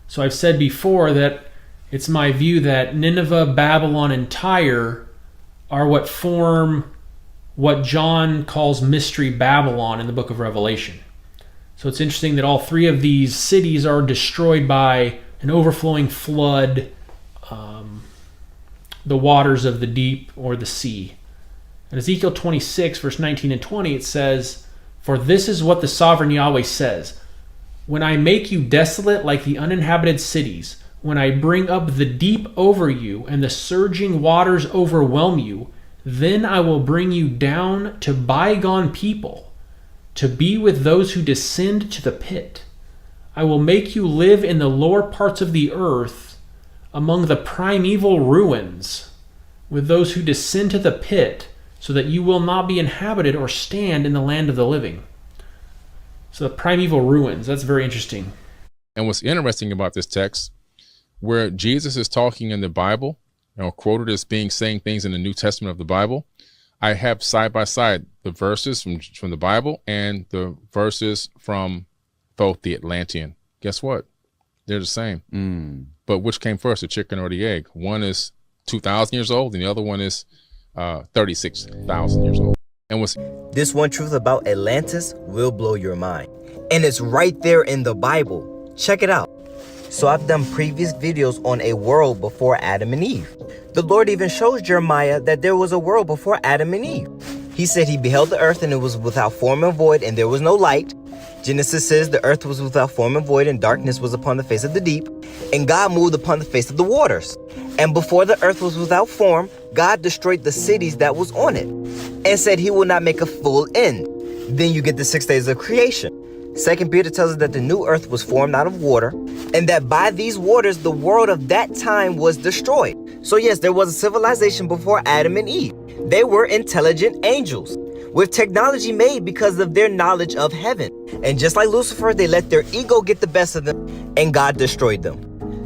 So I've said before that it's my view that Nineveh, Babylon, and Tyre are what form what John calls Mystery Babylon in the book of Revelation. So it's interesting that all three of these cities are destroyed by an overflowing flood, the waters of the deep or the sea. In Ezekiel 26, verse 19 and 20, it says, "For this is what the sovereign Yahweh says, when I make you desolate like the uninhabited cities, when I bring up the deep over you and the surging waters overwhelm you, then I will bring you down to bygone people, to be with those who descend to the pit. I will make you live in the lower parts of the earth, among the primeval ruins, with those who descend to the pit, so that you will not be inhabited or stand in the land of the living." So the primeval ruins, that's very interesting. And what's interesting about this text, where Jesus is talking in the Bible, quoted as being saying things in the New Testament of the Bible, I have side by side the verses from the Bible and the verses from both the Atlantean. Guess what? They're the same. But which came first, the chicken or the egg? One is 2,000 years old and the other one is 36,000 years old. And this one truth about Atlantis will blow your mind. And it's right there in the Bible. Check it out. So I've done previous videos on a world before Adam and Eve. The Lord even shows Jeremiah that there was a world before Adam and Eve. He said he beheld the earth and it was without form and void and there was no light. Genesis says the earth was without form and void and darkness was upon the face of the deep. And God moved upon the face of the waters. And before the earth was without form, God destroyed the cities that was on it and said he will not make a full end. Then you get the 6 days of creation. 2 Peter tells us that the new earth was formed out of water and that by these waters, the world of that time was destroyed. So yes, there was a civilization before Adam and Eve. They were intelligent angels with technology made because of their knowledge of heaven. And just like Lucifer, they let their ego get the best of them and God destroyed them.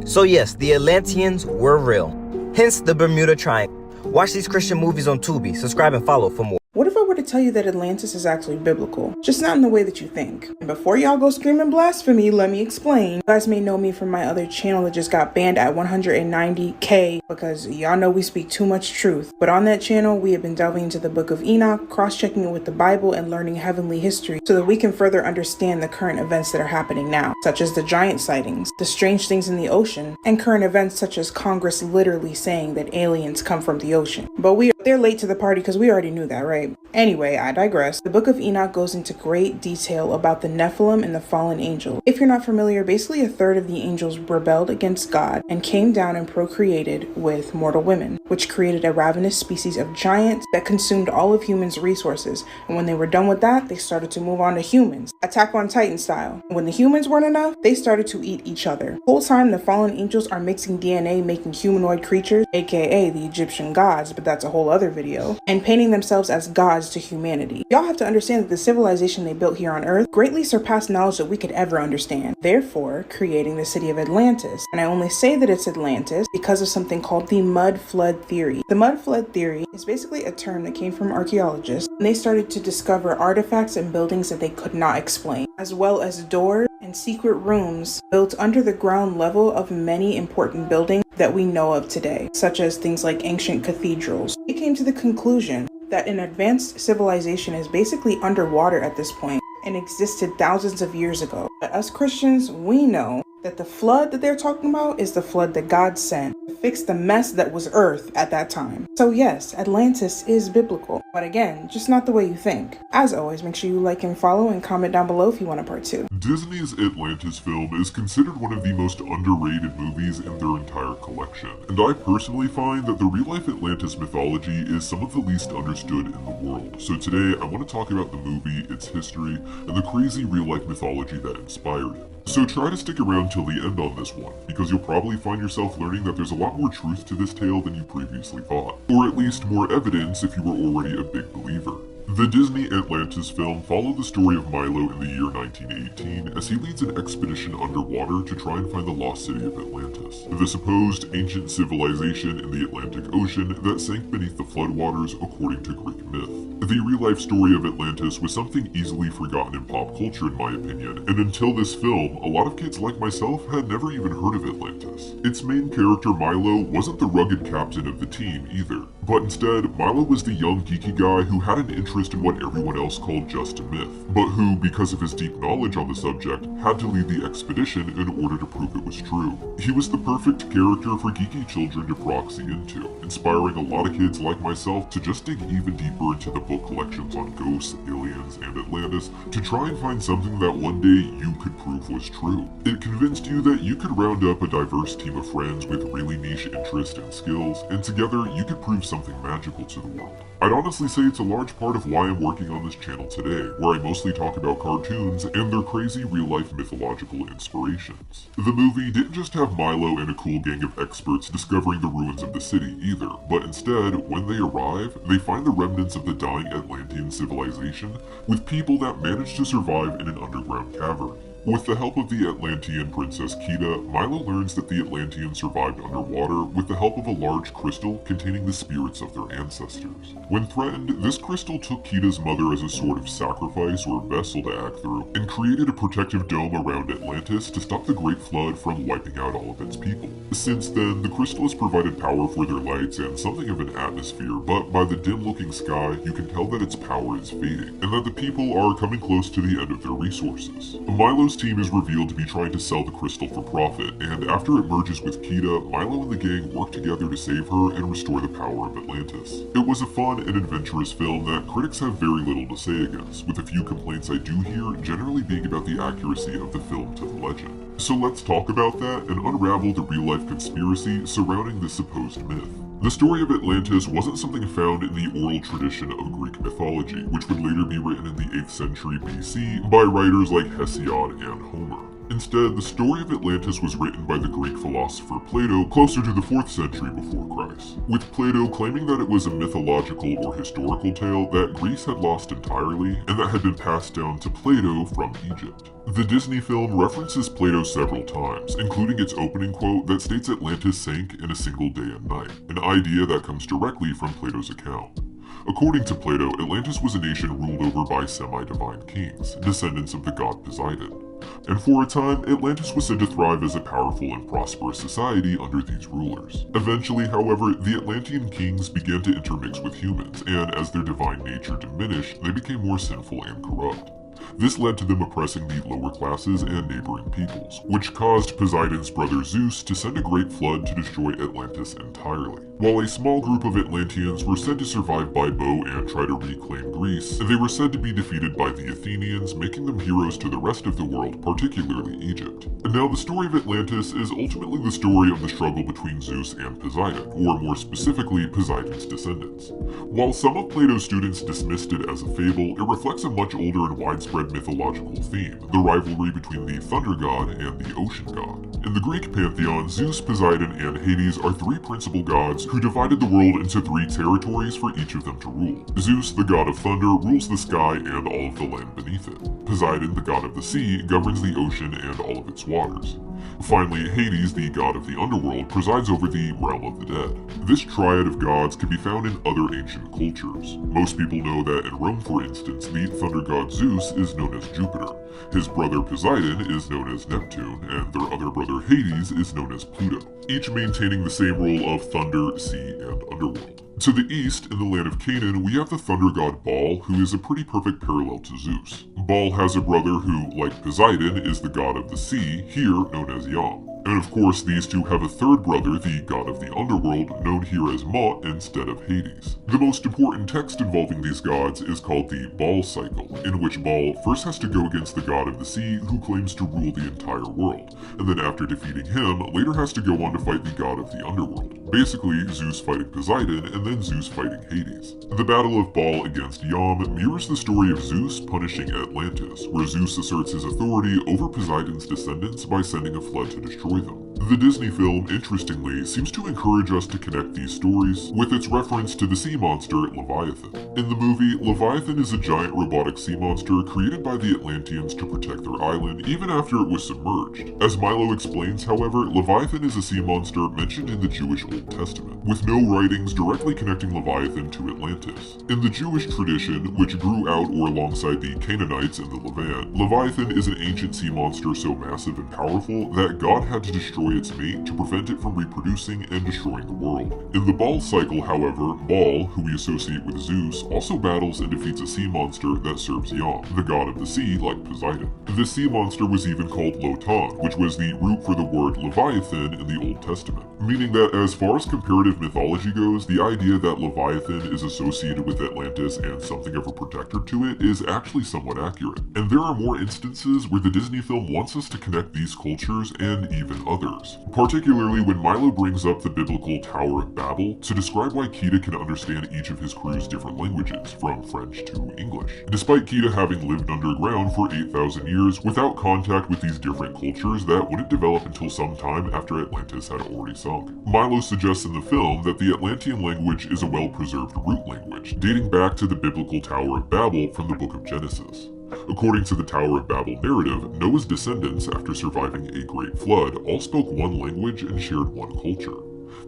So yes, the Atlanteans were real. Hence the Bermuda Triangle. Watch these Christian movies on Tubi. Subscribe and follow for more. What if I were to tell you that Atlantis is actually biblical? Just not in the way that you think. And before y'all go screaming blasphemy, let me explain. You guys may know me from my other channel that just got banned at 190K because y'all know we speak too much truth. But on that channel, we have been delving into the book of Enoch, cross-checking it with the Bible and learning heavenly history so that we can further understand the current events that are happening now, such as the giant sightings, the strange things in the ocean, and current events such as Congress literally saying that aliens come from the ocean. But they're late to the party because we already knew that, right? Anyway, I digress. The book of Enoch goes into great detail about the Nephilim and the fallen angels. If you're not familiar, basically a third of the angels rebelled against God and came down and procreated with mortal women, which created a ravenous species of giants that consumed all of humans' resources. And when they were done with that, they started to move on to humans, Attack on Titan style. When the humans weren't enough, they started to eat each other. The whole time, the fallen angels are mixing DNA, making humanoid creatures, aka the Egyptian gods, but that's a whole other video, and painting themselves as gods to humanity. Y'all have to understand that the civilization they built here on Earth greatly surpassed knowledge that we could ever understand, therefore creating the city of Atlantis. And I only say that it's Atlantis because of something called the mud flood theory. The mud flood theory is basically a term that came from archaeologists, and they started to discover artifacts and buildings that they could not explain, as well as doors and secret rooms built under the ground level of many important buildings that we know of today, such as things like ancient cathedrals. They came to the conclusion that an advanced civilization is basically underwater at this point and existed thousands of years ago. But us Christians, we know that the flood that they're talking about is the flood that God sent to fix the mess that was Earth at that time. So yes, Atlantis is biblical, but again, just not the way you think. As always, make sure you like and follow and comment down below if you want a part 2. Disney's Atlantis film is considered one of the most underrated movies in their entire collection, and I personally find that the real-life Atlantis mythology is some of the least understood in the world. So today, I want to talk about the movie, its history, and the crazy real-life mythology that inspired it. So try to stick around till the end on this one, because you'll probably find yourself learning that there's a lot more truth to this tale than you previously thought, or at least more evidence if you were already a big believer. The Disney Atlantis film followed the story of Milo in the year 1918 as he leads an expedition underwater to try and find the lost city of Atlantis, the supposed ancient civilization in the Atlantic Ocean that sank beneath the floodwaters according to Greek myth. The real-life story of Atlantis was something easily forgotten in pop culture in my opinion, and until this film, a lot of kids like myself had never even heard of Atlantis. Its main character Milo wasn't the rugged captain of the team either, but instead, Milo was the young geeky guy who had an interest in what everyone else called just a myth, but who, because of his deep knowledge on the subject, had to lead the expedition in order to prove it was true. He was the perfect character for geeky children to proxy into, inspiring a lot of kids like myself to just dig even deeper into the book collections on ghosts, aliens, and Atlantis to try and find something that one day you could prove was true. It convinced you that you could round up a diverse team of friends with really niche interests and skills, and together you could prove something magical to the world. I'd honestly say it's a large part of why I'm working on this channel today, where I mostly talk about cartoons and their crazy real-life mythological inspirations. The movie didn't just have Milo and a cool gang of experts discovering the ruins of the city either, but instead, when they arrive, they find the remnants of the dying Atlantean civilization with people that managed to survive in an underground cavern. With the help of the Atlantean princess Kita, Milo learns that the Atlanteans survived underwater with the help of a large crystal containing the spirits of their ancestors. When threatened, this crystal took Kita's mother as a sort of sacrifice or vessel to act through, and created a protective dome around Atlantis to stop the Great Flood from wiping out all of its people. Since then, the crystal has provided power for their lights and something of an atmosphere, but by the dim-looking sky, you can tell that its power is fading, and that the people are coming close to the end of their resources. Milo's team is revealed to be trying to sell the crystal for profit, and after it merges with Kita, Milo and the gang work together to save her and restore the power of Atlantis. It was a fun and adventurous film that critics have very little to say against, with a few complaints I do hear generally being about the accuracy of the film to the legend. So let's talk about that and unravel the real-life conspiracy surrounding this supposed myth. The story of Atlantis wasn't something found in the oral tradition of Greek mythology, which would later be written in the 8th century BC by writers like Hesiod and Homer. Instead, the story of Atlantis was written by the Greek philosopher Plato closer to the 4th century before Christ, with Plato claiming that it was a mythological or historical tale that Greece had lost entirely and that had been passed down to Plato from Egypt. The Disney film references Plato several times, including its opening quote that states Atlantis sank in a single day and night, an idea that comes directly from Plato's account. According to Plato, Atlantis was a nation ruled over by semi-divine kings, descendants of the god Poseidon. And for a time, Atlantis was said to thrive as a powerful and prosperous society under these rulers. Eventually, however, the Atlantean kings began to intermix with humans, and as their divine nature diminished, they became more sinful and corrupt. This led to them oppressing the lower classes and neighboring peoples, which caused Poseidon's brother Zeus to send a great flood to destroy Atlantis entirely. While a small group of Atlanteans were said to survive by boat and try to reclaim Greece, they were said to be defeated by the Athenians, making them heroes to the rest of the world, particularly Egypt. And now the story of Atlantis is ultimately the story of the struggle between Zeus and Poseidon, or more specifically, Poseidon's descendants. While some of Plato's students dismissed it as a fable, it reflects a much older and widespread mythological theme, the rivalry between the thunder god and the ocean god. In the Greek pantheon, Zeus, Poseidon, and Hades are three principal gods who divided the world into three territories for each of them to rule. Zeus, the god of thunder, rules the sky and all of the land beneath it. Poseidon, the god of the sea, governs the ocean and all of its waters. Finally, Hades, the god of the underworld, presides over the realm of the dead. This triad of gods can be found in other ancient cultures. Most people know that in Rome, for instance, the thunder god Zeus is known as Jupiter. His brother Poseidon is known as Neptune, and their other brother Hades is known as Pluto, each maintaining the same role of thunder, sea, and underworld. To the east, in the land of Canaan, we have the thunder god Baal, who is a pretty perfect parallel to Zeus. Baal has a brother who, like Poseidon, is the god of the sea, here known as Yam. And of course, these two have a third brother, the god of the underworld, known here as Mot instead of Hades. The most important text involving these gods is called the Baal cycle, in which Baal first has to go against the god of the sea, who claims to rule the entire world, and then after defeating him, later has to go on to fight the god of the underworld. Basically, Zeus fighting Poseidon, and then Zeus fighting Hades. The battle of Baal against Yam mirrors the story of Zeus punishing Atlantis, where Zeus asserts his authority over Poseidon's descendants by sending a flood to destroy them. The Disney film, interestingly, seems to encourage us to connect these stories with its reference to the sea monster Leviathan. In the movie, Leviathan is a giant robotic sea monster created by the Atlanteans to protect their island even after it was submerged. As Milo explains, however, Leviathan is a sea monster mentioned in the Jewish Old Testament, with no writings directly connecting Leviathan to Atlantis. In the Jewish tradition, which grew out or alongside the Canaanites in the Levant, Leviathan is an ancient sea monster so massive and powerful that God had to destroy its mate to prevent it from reproducing and destroying the world. In the Baal cycle, however, Baal, who we associate with Zeus, also battles and defeats a sea monster that serves Yam, the god of the sea, like Poseidon. This sea monster was even called Lotan, which was the root for the word Leviathan in the Old Testament, meaning that as far as comparative mythology goes, the idea that Leviathan is associated with Atlantis and something of a protector to it is actually somewhat accurate. And there are more instances where the Disney film wants us to connect these cultures and even others. Particularly when Milo brings up the biblical Tower of Babel to describe why Kida can understand each of his crew's different languages, from French to English. Despite Kida having lived underground for 8,000 years without contact with these different cultures that wouldn't develop until some time after Atlantis had already sunk. Milo suggests in the film that the Atlantean language is a well-preserved root language, dating back to the biblical Tower of Babel from the Book of Genesis. According to the Tower of Babel narrative, Noah's descendants, after surviving a great flood, all spoke one language and shared one culture.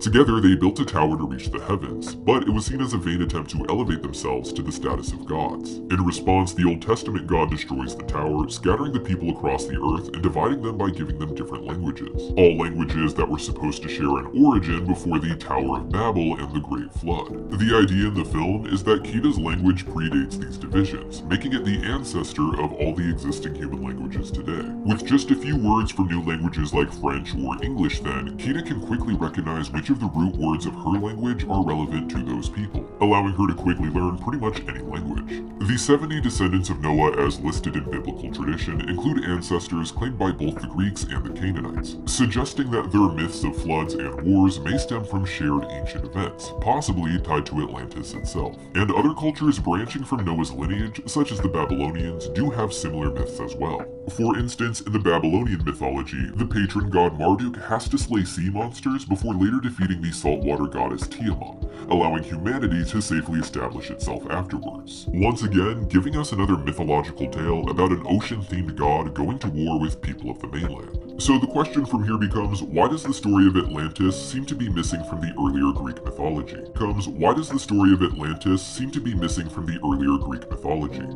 Together, they built a tower to reach the heavens, but it was seen as a vain attempt to elevate themselves to the status of gods. In response, the Old Testament God destroys the tower, scattering the people across the earth and dividing them by giving them different languages, all languages that were supposed to share an origin before the Tower of Babel and the Great Flood. The idea in the film is that Kida's language predates these divisions, making it the ancestor of all the existing human languages today. With just a few words from new languages like French or English then, Kida can quickly recognize which of the root words of her language are relevant to those people, allowing her to quickly learn pretty much any language. The 70 descendants of Noah as listed in biblical tradition include ancestors claimed by both the Greeks and the Canaanites, suggesting that their myths of floods and wars may stem from shared ancient events, possibly tied to Atlantis itself. And other cultures branching from Noah's lineage, such as the Babylonians, do have similar myths as well. For instance, in the Babylonian mythology, the patron god Marduk has to slay sea monsters before later defeating the saltwater goddess Tiamat, allowing humanity to safely establish itself afterwards. Once again, giving us another mythological tale about an ocean-themed god going to war with people of the mainland. So the question from here becomes, why does the story of Atlantis seem to be missing from the earlier Greek mythology?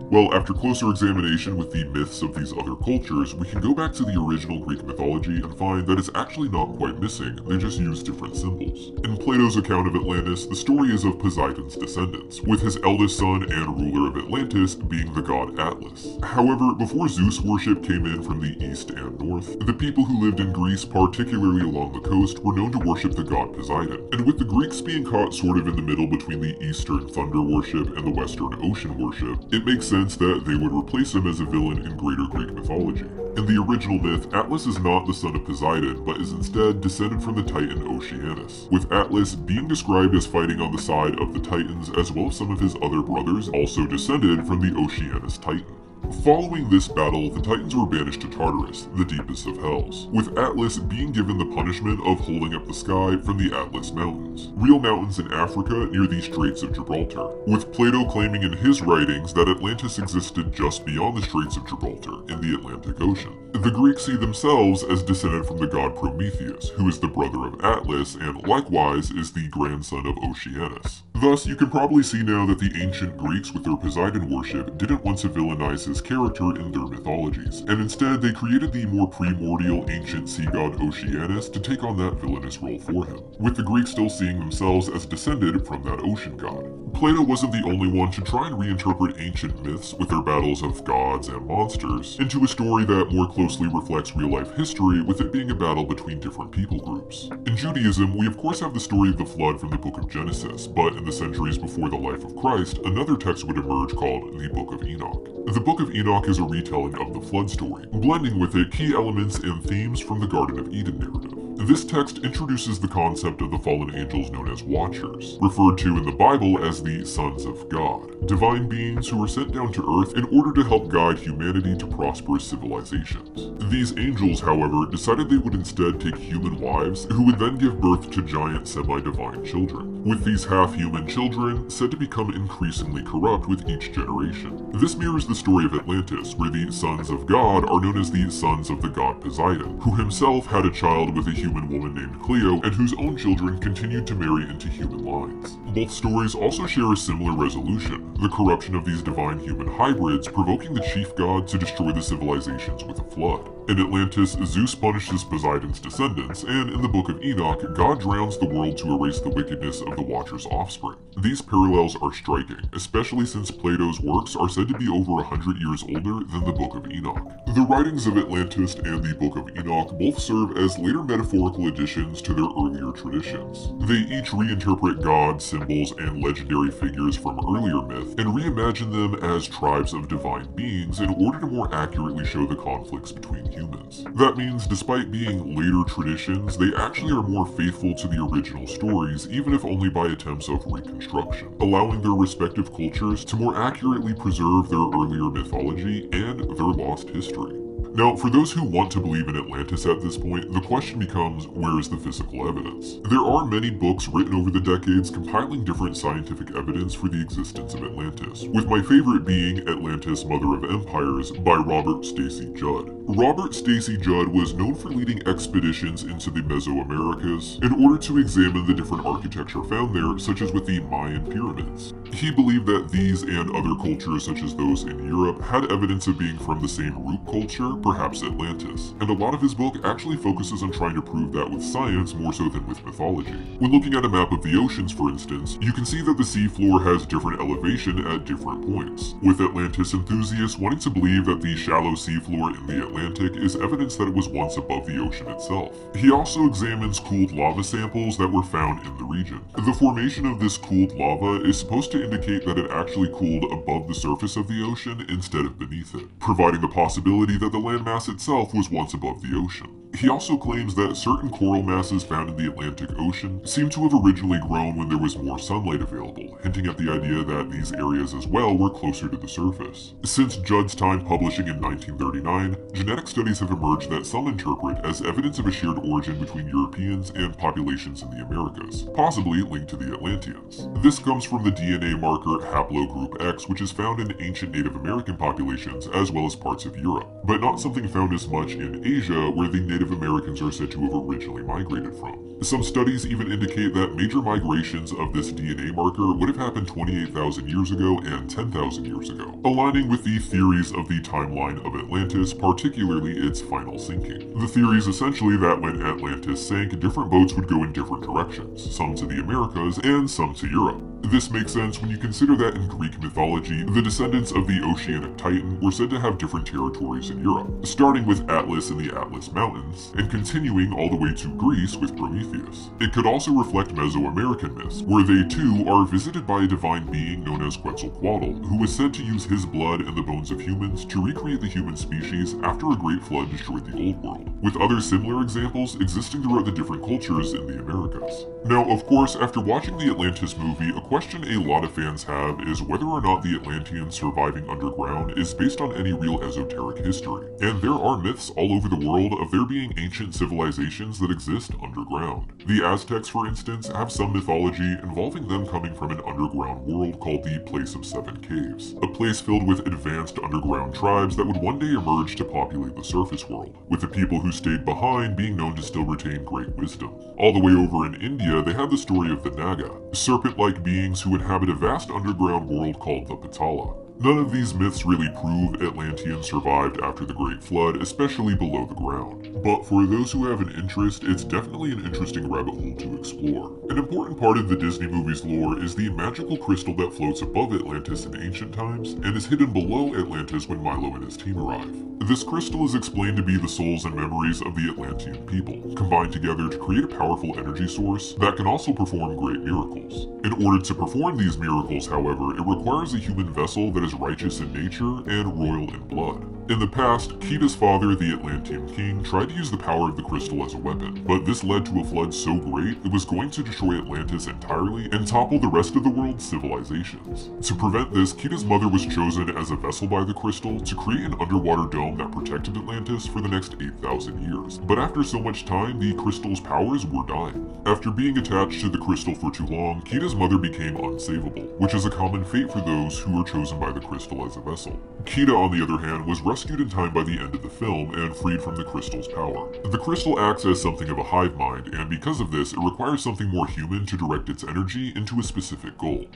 Well, after closer examination with the myths of these other cultures, we can go back to the original Greek mythology and find that it's actually not quite missing, they just use different symbols. In Plato's account of Atlantis, the story is of Poseidon's descendants, with his eldest son and ruler of Atlantis being the god Atlas. However, before Zeus worship came in from the east and north, the people who lived in Greece, particularly along the coast, were known to worship the god Poseidon. And with the Greeks being caught sort of in the middle between the eastern thunder worship and the western ocean worship, it makes sense that they would replace him as a villain in greater Greek mythology. In the original myth, Atlas is not the son of Poseidon, but is instead descended from the Titan Oceanus, with Atlas being described as fighting on the side of the Titans as well as some of his other brothers also descended from the Oceanus Titan. Following this battle, the Titans were banished to Tartarus, the deepest of hells, with Atlas being given the punishment of holding up the sky from the Atlas Mountains, real mountains in Africa near the Straits of Gibraltar, with Plato claiming in his writings that Atlantis existed just beyond the Straits of Gibraltar in the Atlantic Ocean. The Greeks see themselves as descended from the god Prometheus, who is the brother of Atlas and likewise is the grandson of Oceanus. Thus, you can probably see now that the ancient Greeks with their Poseidon worship didn't want to villainize his character in their mythologies, and instead they created the more primordial ancient sea god Oceanus to take on that villainous role for him, with the Greeks still seeing themselves as descended from that ocean god. Plato wasn't the only one to try and reinterpret ancient myths with their battles of gods and monsters into a story that more closely reflects real-life history, with it being a battle between different people groups. In Judaism, we of course have the story of the flood from the Book of Genesis, but in the centuries before the life of Christ, another text would emerge called the Book of Enoch. The Book of Enoch is a retelling of the flood story, blending with it key elements and themes from the Garden of Eden narrative. This text introduces the concept of the fallen angels known as Watchers, referred to in the Bible as the sons of God, divine beings who were sent down to earth in order to help guide humanity to prosperous civilizations. These angels, however, decided they would instead take human wives, who would then give birth to giant semi-divine children, with these half-human children said to become increasingly corrupt with each generation. This mirrors the story of Atlantis, where the sons of God are known as the sons of the god Poseidon, who himself had a child with a human woman named Cleo, and whose own children continued to marry into human lines. Both stories also share a similar resolution, the corruption of these divine human hybrids provoking the chief god to destroy the civilizations with a flood. In Atlantis, Zeus punishes Poseidon's descendants, and in the Book of Enoch, God drowns the world to erase the wickedness of the Watcher's offspring. These parallels are striking, especially since Plato's works are said to be over 100 years older than the Book of Enoch. The writings of Atlantis and the Book of Enoch both serve as later metaphorical additions to their earlier traditions. They each reinterpret gods, symbols, and legendary figures from earlier myth and reimagine them as tribes of divine beings in order to more accurately show the conflicts between humans. That means, despite being later traditions, they actually are more faithful to the original stories, even if only by attempts of reconstruction, allowing their respective cultures to more accurately preserve their earlier mythology and their lost history. Now, for those who want to believe in Atlantis at this point, the question becomes, where is the physical evidence? There are many books written over the decades compiling different scientific evidence for the existence of Atlantis, with my favorite being Atlantis, Mother of Empires by Robert Stacy Judd. Robert Stacy Judd was known for leading expeditions into the Mesoamericas in order to examine the different architecture found there, such as with the Mayan pyramids. He believed that these and other cultures, such as those in Europe, had evidence of being from the same root culture, perhaps Atlantis, and a lot of his book actually focuses on trying to prove that with science more so than with mythology. When looking at a map of the oceans, for instance, you can see that the seafloor has different elevation at different points, with Atlantis enthusiasts wanting to believe that the shallow seafloor in the Atlantic is evidence that it was once above the ocean itself. He also examines cooled lava samples that were found in the region. The formation of this cooled lava is supposed to indicate that it actually cooled above the surface of the ocean instead of beneath it, providing the possibility that the landmass itself was once above the ocean. He also claims that certain coral masses found in the Atlantic Ocean seem to have originally grown when there was more sunlight available, hinting at the idea that these areas as well were closer to the surface. Since Judd's time publishing in 1939, genetic studies have emerged that some interpret as evidence of a shared origin between Europeans and populations in the Americas, possibly linked to the Atlanteans. This comes from the DNA marker haplogroup X, which is found in ancient Native American populations as well as parts of Europe, but not something found as much in Asia, where the Native Americans are said to have originally migrated from. Some studies even indicate that major migrations of this DNA marker would have happened 28,000 years ago and 10,000 years ago, aligning with the theories of the timeline of Atlantis, particularly its final sinking. The theory is essentially that when Atlantis sank, different boats would go in different directions, some to the Americas and some to Europe. This makes sense when you consider that in Greek mythology, the descendants of the Oceanic Titan were said to have different territories in Europe, starting with Atlas in the Atlas Mountains, and continuing all the way to Greece with Prometheus. It could also reflect Mesoamerican myths, where they too are visited by a divine being known as Quetzalcoatl, who was said to use his blood and the bones of humans to recreate the human species after a great flood destroyed the old world, with other similar examples existing throughout the different cultures in the Americas. Now, of course, after watching the Atlantis movie, a question a lot of fans have is whether or not the Atlanteans surviving underground is based on any real esoteric history. And there are myths all over the world of there being ancient civilizations that exist underground. The Aztecs, for instance, have some mythology involving them coming from an underground world called the Place of Seven Caves, a place filled with advanced underground tribes that would one day emerge to populate the surface world, with the people who stayed behind being known to still retain great wisdom. All the way over in India, they had the story of the Naga, serpent-like beings who inhabit a vast underground world called the Patala. None of these myths really prove Atlanteans survived after the Great Flood, especially below the ground. But for those who have an interest, it's definitely an interesting rabbit hole to explore. An important part of the Disney movie's lore is the magical crystal that floats above Atlantis in ancient times, and is hidden below Atlantis when Milo and his team arrive. This crystal is explained to be the souls and memories of the Atlantean people, combined together to create a powerful energy source that can also perform great miracles. In order to perform these miracles, however, it requires a human vessel that is righteous in nature and royal in blood. In the past, Kita's father, the Atlantean king, tried to use the power of the crystal as a weapon, but this led to a flood so great it was going to destroy Atlantis entirely and topple the rest of the world's civilizations. To prevent this, Kita's mother was chosen as a vessel by the crystal to create an underwater dome that protected Atlantis for the next 8,000 years. But after so much time, the crystal's powers were dying. After being attached to the crystal for too long, Kita's mother became unsavable, which is a common fate for those who are chosen by the crystal as a vessel. Kita, on the other hand, was rescued in time by the end of the film and freed from the crystal's power. The crystal acts as something of a hive mind, and because of this, it requires something more human to direct its energy into a specific goal.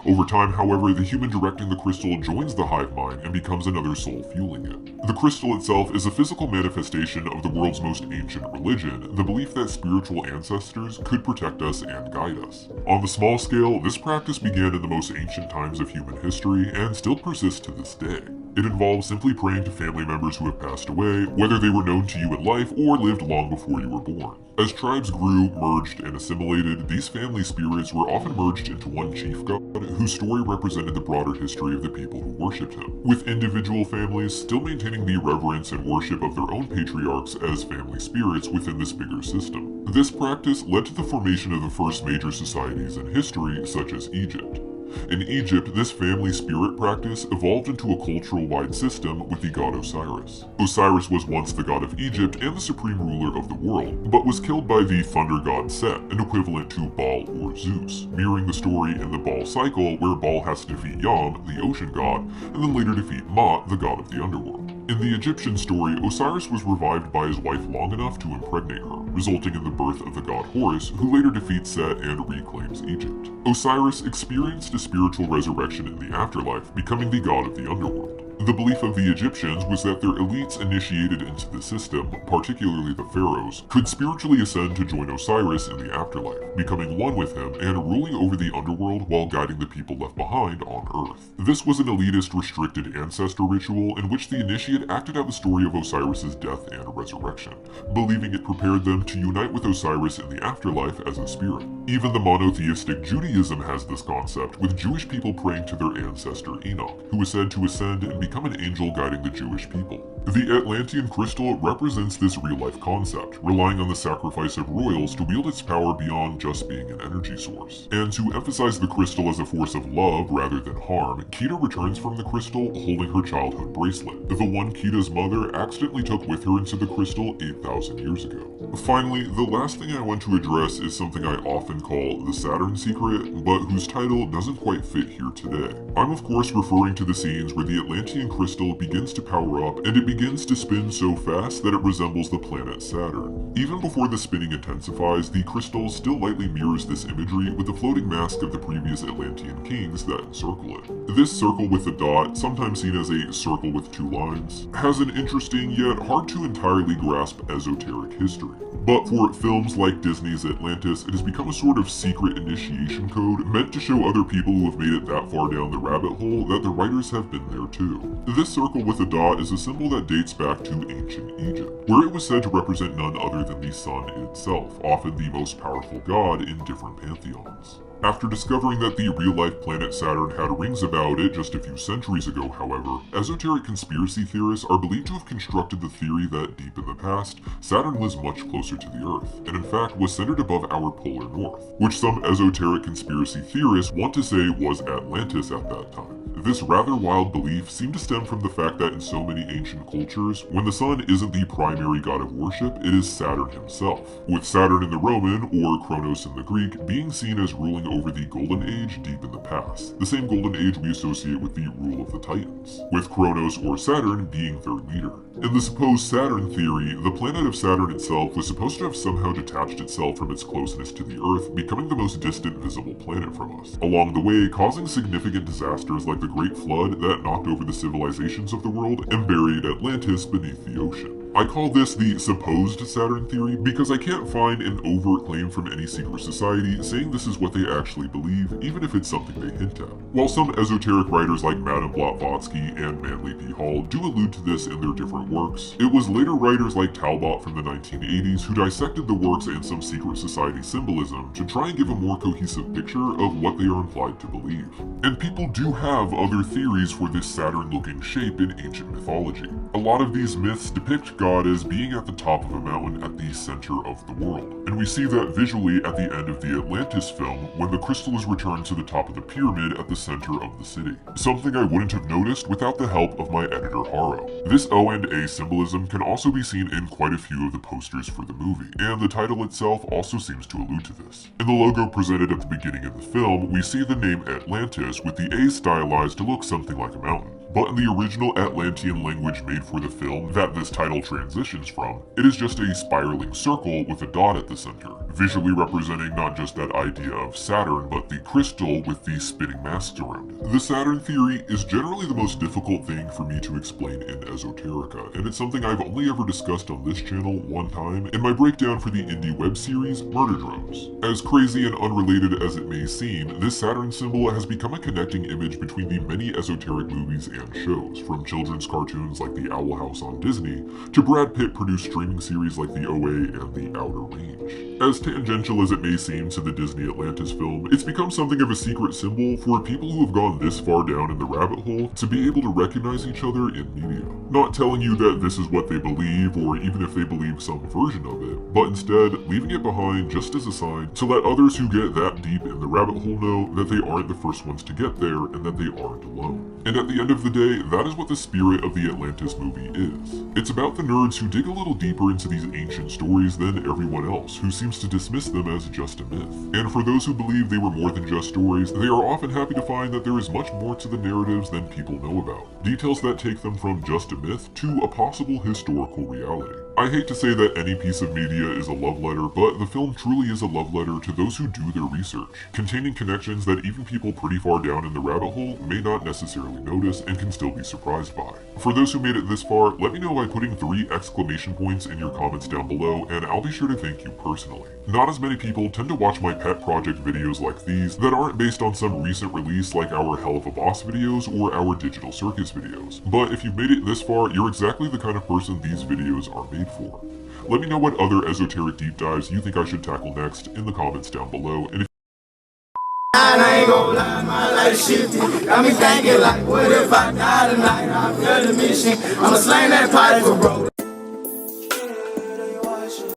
Over time, however, the human directing the crystal joins the hive mind and becomes another soul fueling it. The crystal itself is a physical manifestation of the world's most ancient religion, the belief that spiritual ancestors could protect us and guide us. On the small scale, this practice began in the most ancient times of human history and still persists to this day. It involves simply praying to family members who have passed away, whether they were known to you in life or lived long before you were born. As tribes grew, merged, and assimilated, these family spirits were often merged into one chief god, whose story represented the broader history of the people who worshipped him, with individual families still maintaining the reverence and worship of their own patriarchs as family spirits within this bigger system. This practice led to the formation of the first major societies in history, such as Egypt. In Egypt, this family spirit practice evolved into a cultural-wide system with the god Osiris. Osiris was once the god of Egypt and the supreme ruler of the world, but was killed by the thunder god Set, an equivalent to Baal or Zeus, mirroring the story in the Baal cycle where Baal has to defeat Yam, the ocean god, and then later defeat Ma'at, the god of the underworld. In the Egyptian story, Osiris was revived by his wife long enough to impregnate her, resulting in the birth of the god Horus, who later defeats Set and reclaims Egypt. Osiris experienced a spiritual resurrection in the afterlife, becoming the god of the underworld. The belief of the Egyptians was that their elites initiated into the system, particularly the pharaohs, could spiritually ascend to join Osiris in the afterlife, becoming one with him and ruling over the underworld while guiding the people left behind on Earth. This was an elitist restricted ancestor ritual in which the initiate acted out the story of Osiris's death and resurrection, believing it prepared them to unite with Osiris in the afterlife as a spirit. Even the monotheistic Judaism has this concept, with Jewish people praying to their ancestor Enoch, who is said to ascend and become an angel guiding the Jewish people. The Atlantean crystal represents this real-life concept, relying on the sacrifice of royals to wield its power beyond just being an energy source. And to emphasize the crystal as a force of love rather than harm, Kita returns from the crystal holding her childhood bracelet, the one Kita's mother accidentally took with her into the crystal 8,000 years ago. Finally, the last thing I want to address is something I often call the Saturn secret, but whose title doesn't quite fit here today. I'm of course referring to the scenes where the Atlantean crystal begins to power up and it begins to spin so fast that it resembles the planet Saturn. Even before the spinning intensifies, the crystal still lightly mirrors this imagery with the floating mask of the previous Atlantean kings that encircle it. This circle with the dot, sometimes seen as a circle with two lines, has an interesting yet hard to entirely grasp esoteric history. But for films like Disney's Atlantis, it has become a sort of secret initiation code meant to show other people who have made it that far down the rabbit hole that the writers have been there too. This circle with a dot is a symbol that dates back to ancient Egypt, where it was said to represent none other than the sun itself, often the most powerful god in different pantheons. After discovering that the real-life planet Saturn had rings about it just a few centuries ago, however, esoteric conspiracy theorists are believed to have constructed the theory that deep in the past, Saturn was much closer to the Earth, and in fact was centered above our polar north, which some esoteric conspiracy theorists want to say was Atlantis at that time. This rather wild belief seemed to stem from the fact that in so many ancient cultures, when the sun isn't the primary god of worship, it is Saturn himself, with Saturn in the Roman, or Kronos in the Greek, being seen as ruling over the Golden Age deep in the past, the same Golden Age we associate with the rule of the Titans, with Kronos or Saturn being their leader. In the supposed Saturn theory, the planet of Saturn itself was supposed to have somehow detached itself from its closeness to the Earth, becoming the most distant visible planet from us, along the way causing significant disasters like the Great Flood that knocked over the civilizations of the world and buried Atlantis beneath the ocean. I call this the supposed Saturn theory because I can't find an overt claim from any secret society saying this is what they actually believe, even if it's something they hint at. While some esoteric writers like Madame Blavatsky and Manly P. Hall do allude to this in their different works, it was later writers like Talbot from the 1980s who dissected the works and some secret society symbolism to try and give a more cohesive picture of what they are implied to believe. And people do have other theories for this Saturn-looking shape in ancient mythology. A lot of these myths depict God as being at the top of a mountain at the center of the world. And we see that visually at the end of the Atlantis film when the crystal is returned to the top of the pyramid at the center of the city. Something I wouldn't have noticed without the help of my editor Haro. This O and A symbolism can also be seen in quite a few of the posters for the movie, and the title itself also seems to allude to this. In the logo presented at the beginning of the film, we see the name Atlantis with the A stylized to look something like a mountain. But in the original Atlantean language made for the film that this title transitions from, it is just a spiraling circle with a dot at the center, visually representing not just that idea of Saturn, but the crystal with the spinning masks around it. The Saturn theory is generally the most difficult thing for me to explain in esoterica, and it's something I've only ever discussed on this channel one time in my breakdown for the indie web series Murder Drones. As crazy and unrelated as it may seem, this Saturn symbol has become a connecting image between the many esoteric movies and shows, from children's cartoons like The Owl House on Disney, to Brad Pitt produced streaming series like The OA and The Outer Range. As tangential as it may seem to the Disney Atlantis film, it's become something of a secret symbol for people who have gone this far down in the rabbit hole to be able to recognize each other in media. Not telling you that this is what they believe, or even if they believe some version of it, but instead leaving it behind just as a sign to let others who get that deep in the rabbit hole know that they aren't the first ones to get there and that they aren't alone. And at the end of the day, that is what the spirit of the Atlantis movie is. It's about the nerds who dig a little deeper into these ancient stories than everyone else, who seems to dismiss them as just a myth. And for those who believe they were more than just stories, they are often happy to find that there is much more to the narratives than people know about. Details that take them from just a myth to a possible historical reality. I hate to say that any piece of media is a love letter, but the film truly is a love letter to those who do their research, containing connections that even people pretty far down in the rabbit hole may not necessarily notice and can still be surprised by. For those who made it this far, let me know by putting 3 exclamation points in your comments down below, and I'll be sure to thank you personally. Not as many people tend to watch my pet project videos like these that aren't based on some recent release like our Hell of a Boss videos or our Digital Circus videos, but if you've made it this far, you're exactly the kind of person these videos are made for. Let me know what other esoteric deep dives you think I should tackle next in the comments down below, and if I ain't gon' lie, my life shifted. Got me thinking like, what if I die tonight? I feel the mission. I'ma slang that pipe for bro.